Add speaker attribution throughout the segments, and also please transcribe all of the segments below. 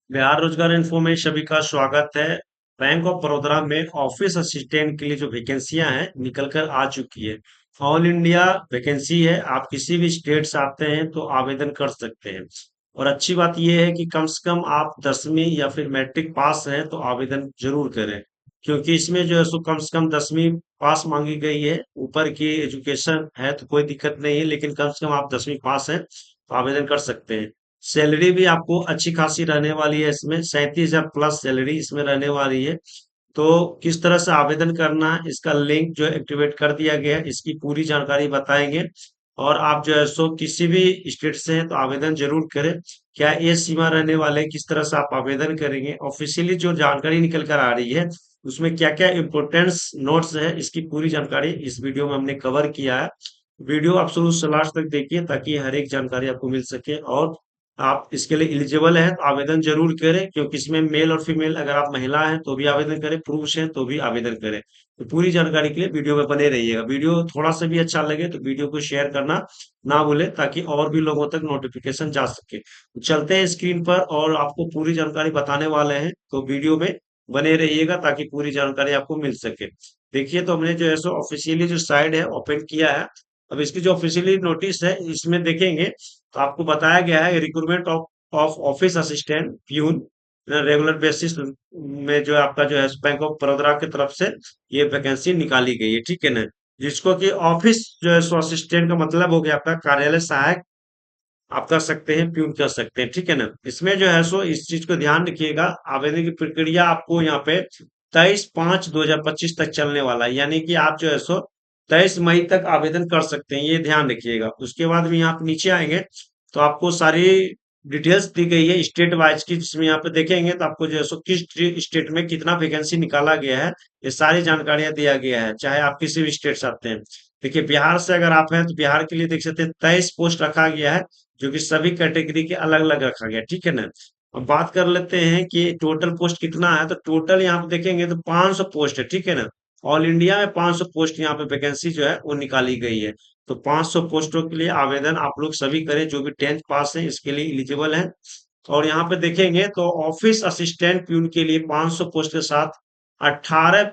Speaker 1: बिहार रोजगार इन्फो में सभी का स्वागत है। बैंक ऑफ बड़ौदा में ऑफिस असिस्टेंट के लिए जो वैकेंसियां हैं निकल कर आ चुकी है। ऑल इंडिया वैकेंसी है, आप किसी भी स्टेट से आते हैं तो आवेदन कर सकते हैं। और अच्छी बात यह है कि कम से कम आप 10वीं या फिर मैट्रिक पास हैं तो आवेदन जरूर करें, क्योंकि इसमें जो है सो कम से कम 10वीं पास मांगी गई है। ऊपर की एजुकेशन है तो कोई दिक्कत नहीं है, लेकिन कम से कम आप 10वीं पास हैं तो आवेदन कर सकते हैं। सैलरी भी आपको अच्छी खासी रहने वाली है, इसमें 37,000 प्लस सैलरी इसमें रहने वाली है। तो किस तरह से आवेदन करना है इसका लिंक जो एक्टिवेट कर दिया गया है, इसकी पूरी जानकारी बताएंगे। और आप जो है सो किसी भी स्टेट से हैं तो आवेदन जरूर करें। क्या एज सीमा रहने वाले हैं, किस तरह से आप आवेदन करेंगे, ऑफिशियली जो जानकारी निकल कर आ रही है उसमें क्या क्या इम्पोर्टेंस नोट्स है, इसकी पूरी जानकारी इस वीडियो में हमने कवर किया है। वीडियो आप शुरू से लास्ट तक देखिए ताकि हर एक जानकारी आपको मिल सके। और आप इसके लिए एलिजिबल हैं तो आवेदन जरूर करें, क्योंकि इसमें मेल और फीमेल, अगर आप महिला हैं तो भी आवेदन करें, पुरुष हैं तो भी आवेदन करें। तो पूरी जानकारी के लिए वीडियो में बने रहिएगा। वीडियो थोड़ा सा भी अच्छा लगे तो वीडियो को शेयर करना ना भूलें, ताकि और भी लोगों तक नोटिफिकेशन जा सके। तो चलते हैं स्क्रीन पर और आपको पूरी जानकारी बताने वाले हैं, तो वीडियो में बने रहिएगा ताकि पूरी जानकारी आपको मिल सके। देखिए, तो हमने जो है सो ऑफिशियली जो साइट है ओपन किया है। अब इसकी जो ऑफिशियली नोटिस है इसमें देखेंगे तो आपको बताया गया है recruitment of of office assistant peon regular basis में, जो आपका जो है बैंक ऑफ बड़ौदा की तरफ से ये वैकेंसी निकाली गई है, ठीक है ना। जिसको कि ऑफिस जो है सो असिस्टेंट का मतलब हो गया आपका कार्यालय सहायक, आप कर सकते हैं, प्यून कर सकते हैं, ठीक है ना। इसमें जो है सो इस चीज को ध्यान रखिएगा, आवेदन की प्रक्रिया आपको यहाँ पे 23/5/2025 तक चलने वाला है, यानी कि आप जो है सो 23 मई तक आवेदन कर सकते हैं, ये ध्यान रखिएगा। उसके बाद भी यहाँ पे नीचे आएंगे तो आपको सारी डिटेल्स दी गई है स्टेट वाइज की, जिसमें यहाँ पे देखेंगे तो आपको जो है सो किस स्टेट में कितना वैकेंसी निकाला गया है, ये सारी जानकारियां दिया गया है, चाहे आप किसी भी स्टेट से आते हैं। देखिए, बिहार से अगर आप हैं तो बिहार के लिए देख सकते हैं 23 पोस्ट रखा गया है, जो कि सभी कैटेगरी के अलग अलग रखा गया, ठीक है ना। अब बात कर लेते हैं कि टोटल पोस्ट कितना है, तो टोटल यहाँ पे देखेंगे तो 500 पोस्ट है, ठीक है ना। ऑल इंडिया में 500 पोस्ट यहाँ पे वैकेंसी जो है वो निकाली गई है। तो 500 पोस्टों के लिए आवेदन आप लोग सभी करें जो भी 10th पास है, इसके लिए एलिजिबल है। और यहाँ पे देखेंगे तो ऑफिस असिस्टेंट प्यून के लिए 500 पोस्ट के साथ 18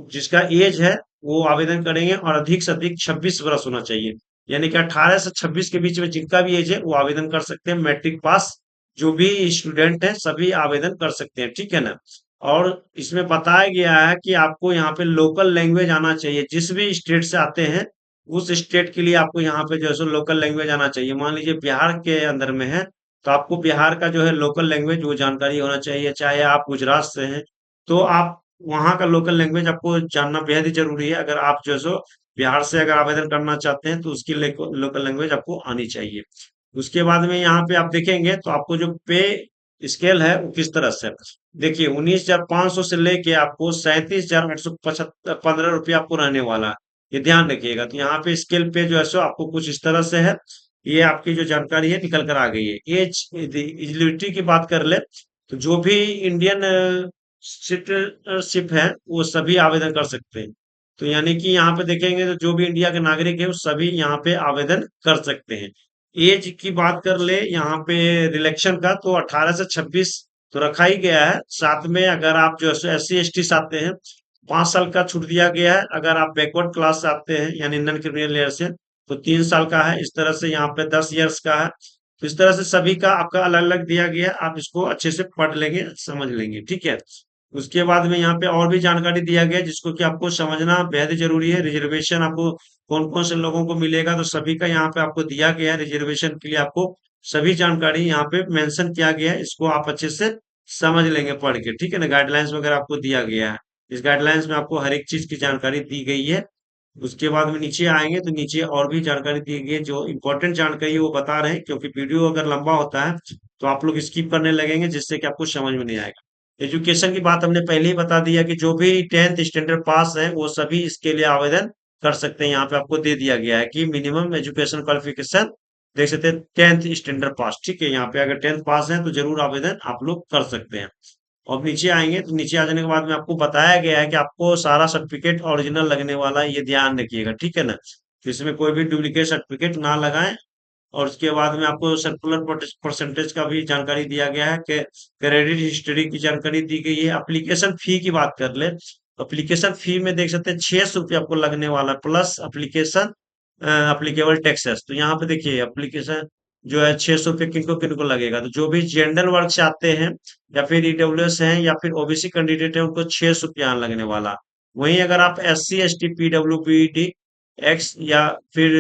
Speaker 1: जिसका एज है वो आवेदन करेंगे, और अधिक से अधिक 26 वर्ष होना चाहिए। यानी कि 18 से 26 के बीच में जिनका भी एज है वो आवेदन कर सकते हैं। मैट्रिक पास जो भी स्टूडेंट है सभी आवेदन कर सकते हैं, ठीक है ना। और इसमें बताया गया है कि आपको यहाँ पे लोकल लैंग्वेज आना चाहिए, जिस भी स्टेट से आते हैं उस स्टेट के लिए आपको यहाँ पे जो है सो लोकल लैंग्वेज आना चाहिए। मान लीजिए बिहार के अंदर में है तो आपको बिहार का जो है लोकल लैंग्वेज वो जानकारी होना चाहिए। चाहे आप गुजरात से हैं तो आप वहाँ का लोकल लैंग्वेज आपको जानना बेहद ही जरूरी है। अगर आप जो है सो बिहार से अगर आवेदन करना चाहते हैं तो उसकी लोकल लैंग्वेज आपको आनी चाहिए। उसके बाद में यहाँ पे आप देखेंगे तो आपको जो पे स्केल है वो किस तरह से है। देखिए, 19,500 से लेके आपको 37,815 रुपया आपको रहने वाला है, ये ध्यान रखिएगा। तो यहाँ पे स्केल पे जो है सो आपको कुछ इस तरह से है। ये आपकी जो जानकारी है निकल कर आ गई है। एज एलिजिबिलिटी की बात कर ले तो जो भी इंडियन सिटीजनशिप है वो सभी आवेदन कर सकते हैं। तो यानी कि यहाँ पे देखेंगे तो जो भी इंडिया के नागरिक है वो सभी यहाँ पे आवेदन कर सकते हैं। एज की बात कर ले यहाँ पे रिलेक्शन का, तो 18 से 26 तो रखा ही गया है। साथ में अगर आप जो है SC ST से आते हैं 5 साल का छूट दिया गया है। अगर आप बैकवर्ड क्लास से आते हैं यानी नॉन क्रिमिनल ईयर से तो 3 साल का है। इस तरह से यहाँ पे 10 इयर्स का है। तो इस तरह से सभी का आपका अलग अलग दिया गया है, आप इसको अच्छे से पढ़ लेंगे, समझ लेंगे, ठीक है। उसके बाद में यहाँ पे और भी जानकारी दिया गया है जिसको कि आपको समझना बेहद ही जरूरी है। रिजर्वेशन आपको कौन कौन से लोगों को मिलेगा तो सभी का यहाँ पे आपको दिया गया है। रिजर्वेशन के लिए आपको सभी जानकारी यहाँ पे मेंशन किया गया है, इसको आप अच्छे से समझ लेंगे पढ़ के, ठीक है ना। गाइडलाइंस वगैरह आपको दिया गया है, इस गाइडलाइंस में आपको हर एक चीज की जानकारी दी गई है। उसके बाद में नीचे आएंगे तो नीचे और भी जानकारी दी गई है, जो इम्पोर्टेंट जानकारी है वो बता रहे हैं, क्योंकि वीडियो अगर लंबा होता है तो आप लोग स्किप करने लगेंगे, जिससे कि आपको समझ में नहीं आएगा। एजुकेशन की बात हमने पहले ही बता दिया कि जो भी 10th स्टैंडर्ड पास है वो सभी इसके लिए आवेदन कर सकते हैं। यहाँ पे आपको दे दिया गया है कि मिनिमम एजुकेशन क्वालिफिकेशन देख सकते हैं 10th स्टैंडर्ड पास, ठीक है। यहाँ पे अगर 10th पास है तो जरूर आवेदन आप लोग कर सकते हैं। और नीचे आएंगे तो नीचे आ जाने के बाद में आपको बताया गया है कि आपको सारा सर्टिफिकेट ओरिजिनल लगने वाला है, ये ध्यान रखिएगा, ठीक है ना। तो इसमें कोई भी डुप्लीकेट सर्टिफिकेट ना लगाएं। और उसके बाद में आपको सर्कुलर परसेंटेज का भी जानकारी दिया गया है कि क्रेडिट हिस्ट्री की जानकारी दी गई है। एप्लीकेशन फी की बात कर ले, एप्लीकेशन फी में देख सकते हैं 600 रुपये आपको लगने वाला प्लस एप्लीकेशन अप्लीकेबल टैक्सेस। तो यहाँ पे देखिए एप्लीकेशन जो है 600 रुपये किनको किनको लगेगा, तो जो भी जनरल वर्ग से आते हैं या फिर ईडब्ल्यूएस हैं या फिर ओबीसी कैंडिडेट है उनको 600 रुपया यहाँ लगने वाला। वहीं अगर आप SC ST PWBD एक्स या फिर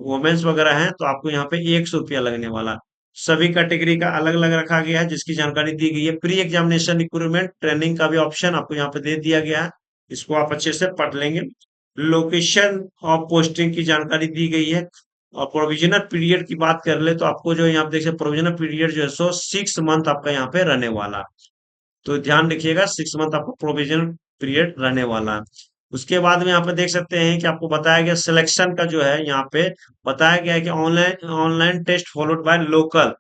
Speaker 1: वुमेन्स वगैरह हैं तो आपको यहाँ पे 100 रुपया लगने वाला। सभी कैटेगरी का अलग अलग रखा गया है जिसकी जानकारी दी गई है। प्री एग्जामिनेशन रिक्रूटमेंट ट्रेनिंग का भी ऑप्शन आपको यहाँ पे दे दिया गया है, इसको आप अच्छे से पढ़ लेंगे। लोकेशन ऑफ पोस्टिंग की जानकारी दी गई है। और प्रोविजनल पीरियड की बात कर ले तो आपको जो यहाँ पे देखिए प्रोविजनल पीरियड जो है सो 6 मंथ आपका यहाँ पे रहने वाला। तो ध्यान रखिएगा 6 मंथ आपको प्रोविजनल पीरियड रहने वाला है। उसके बाद में यहाँ पे देख सकते हैं कि आपको बताया गया सिलेक्शन का जो है यहाँ पे बताया गया है कि online online test followed by local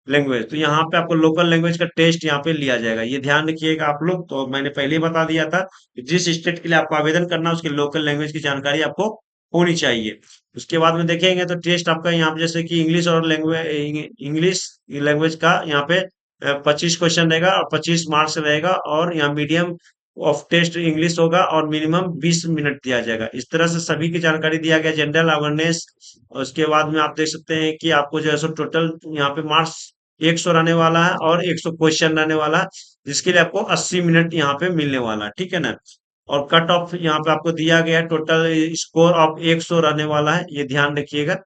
Speaker 1: language. तो यहाँ पे आपको लोकल लैंग्वेज का टेस्ट यहाँ पे लिया जाएगा, ये ध्यान रखिएगा आप लोग। तो मैंने पहले ही बता दिया था कि जिस स्टेट के लिए आपको आवेदन करना है उसकी लोकल लैंग्वेज की जानकारी आपको होनी चाहिए। उसके बाद में देखेंगे तो टेस्ट आपका यहाँ पे जैसे कि इंग्लिश और लैंग्वेज इंग्लिश लैंग्वेज का यहाँ पे 25 क्वेश्चन रहेगा और 25 मार्क्स रहेगा। और यहाँ मीडियम ऑफ टेस्ट इंग्लिश होगा और मिनिमम 20 मिनट दिया जाएगा। इस तरह से सभी की जानकारी दिया गया, जनरल अवेयरनेस। उसके बाद में आप देख सकते हैं कि आपको जो है सो टोटल यहाँ पे मार्क्स 100 रहने वाला है और 100 क्वेश्चन रहने वाला है, जिसके लिए आपको 80 मिनट यहाँ पे मिलने वाला है, ठीक है ना। और कट ऑफ यहाँ पे आपको दिया गया है, टोटल स्कोर ऑफ 100 रहने वाला है, ये ध्यान रखिएगा।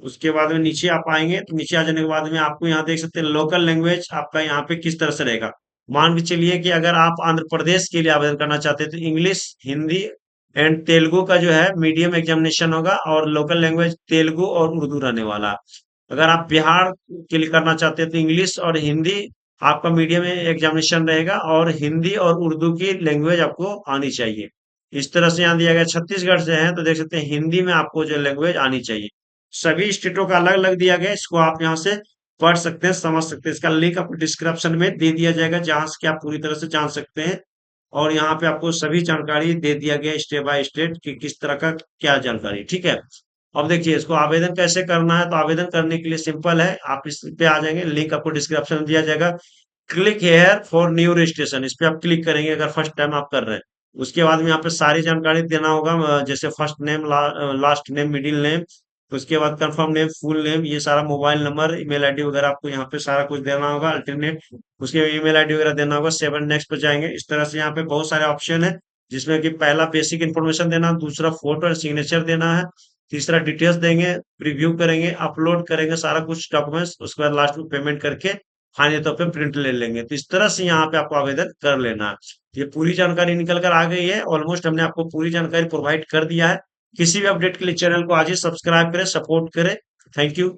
Speaker 1: उसके बाद में नीचे आप आएंगे तो नीचे आ जाने के बाद में आपको यहाँ देख सकते हैं लोकल लैंग्वेज आपका यहाँ पे किस तरह से रहेगा। मान के चलिए कि अगर आप आंध्र प्रदेश के लिए आवेदन करना चाहते हैं तो इंग्लिश, हिंदी एंड तेलुगु का जो है मीडियम एग्जामिनेशन होगा और लोकल लैंग्वेज तेलुगु और उर्दू रहने वाला। अगर आप बिहार के लिए करना चाहते हैं तो इंग्लिश और हिंदी आपका मीडियम एग्जामिनेशन रहेगा और हिंदी और उर्दू की लैंग्वेज आपको आनी चाहिए। इस तरह से यहाँ दिया गया। छत्तीसगढ़ से हैं तो देख सकते हैं हिंदी में आपको जो लैंग्वेज आनी चाहिए। सभी स्टेटों का अलग अलग दिया गया है, इसको आप यहाँ से पढ़ सकते हैं, समझ सकते हैं। इसका लिंक आपको डिस्क्रिप्शन में दे दिया जाएगा जहां से कि आप पूरी तरह से जान सकते हैं। और यहाँ पे आपको सभी जानकारी दे दिया गया स्टेप बाय स्टेप कि किस तरह का क्या जानकारी, ठीक है। अब देखिए इसको आवेदन कैसे करना है, तो आवेदन करने के लिए सिंपल है, आप इस पे आ जाएंगे, लिंक आपको डिस्क्रिप्शन में दिया जाएगा। Click here for new registration, इस पे आप क्लिक करेंगे अगर फर्स्ट टाइम आप कर रहे हैं। उसके बाद में यहाँ पे सारी जानकारी देना होगा, जैसे first name, last name, middle name, उसके बाद कंफर्म नेम, फुल नेम, ये सारा मोबाइल नंबर, ईमेल आईडी वगैरह आपको यहाँ पे सारा कुछ देना होगा अल्टरनेट। उसके ईमेल आईडी वगैरह देना होगा। 7 नेक्स्ट पे जाएंगे। इस तरह से यहाँ पे बहुत सारे ऑप्शन है जिसमें कि पहला बेसिक इन्फॉर्मेशन देना, दूसरा फोटो और सिग्नेचर देना है, तीसरा डिटेल्स देंगे, प्रीव्यू करेंगे, अपलोड करेंगे सारा कुछ डॉक्यूमेंट्स, उसके बाद लास्ट में पेमेंट करके फाइनल तौर पे प्रिंट ले लेंगे। तो इस तरह से यहाँ पे आपको आवेदन कर लेना है। ये पूरी जानकारी निकल कर आ गई है, ऑलमोस्ट हमने आपको पूरी जानकारी प्रोवाइड कर दिया है। किसी भी अपडेट के लिए चैनल को आज ही सब्सक्राइब करें, सपोर्ट करें। Thank you.